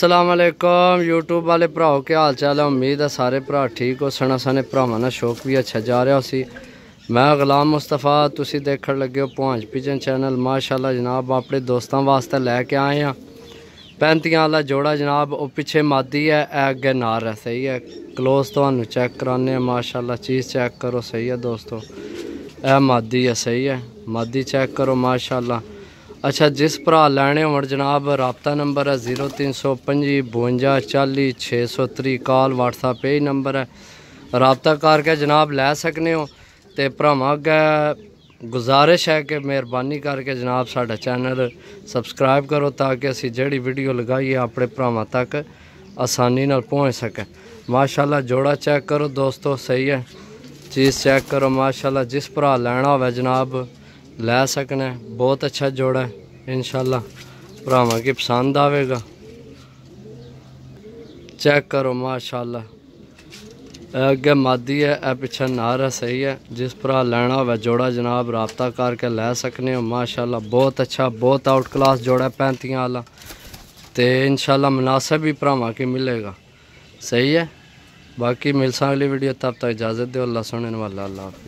अस्सलाम वालेकुम यूट्यूब वाले भराओ क्या हाल चाल है। उम्मीद है सारे भरा ठीक हो सना साने भरावां दा शौक भी अच्छा जा रहा सी। मैं गुलाम मुस्तफा तुसी देखण लगे हो पहुंच पिजन चैनल। माशाल्लाह जनाब अपने दोस्तों वास्ते लैके आए हैं 35 वाला जोड़ा जनाब। वो पिछे मादी है अगे नार है। सही है क्लोज तो चेक कराने माशाल्लाह चीज़ चेक करो। सही है दोस्तों यह मादी है। सही है मादी चेक करो माशाल्लाह। अच्छा जिस भरा लैने हो जनाब रबता नंबर है 0325 52 40 630 कॉल व्हाट्सएप यही नंबर है। रबता करके जनाब लै सकने हो। तो भरावां अगे गुजारिश है कि मेहरबानी करके जनाब साडा चैनल सबसक्राइब करो ताकि असी जिहड़ी वीडियो लगाइए अपने भरावां तक आसानी नाल पहुँच सके। माशाल्लाह जोड़ा चेक करो दोस्तों। सही है चीज़ चेक करो माशाल्लाह। जिस भरा लैना होवे जनाब लै सकने। बहुत अच्छा जोड़ा है इंशाल्लाह भरावां की पसंद आवेगा। चेक करो माशाल्लाह अगे मादी है ए पिछे नार है। सही है जिस भरा लैना होवे जोड़ा जनाब रबता करके लै सकने हो। माशाल्लाह बहुत अच्छा बहुत आउट क्लास जोड़ा 35 वाला। तो इंशाल्लाह मुनासिब भी भरावां की मिलेगा। सही है बाकी मिलसा अगली वीडियो तब तक इजाज़त दो। अल्लाह सुनने वाला अल्लाह हाफिज़।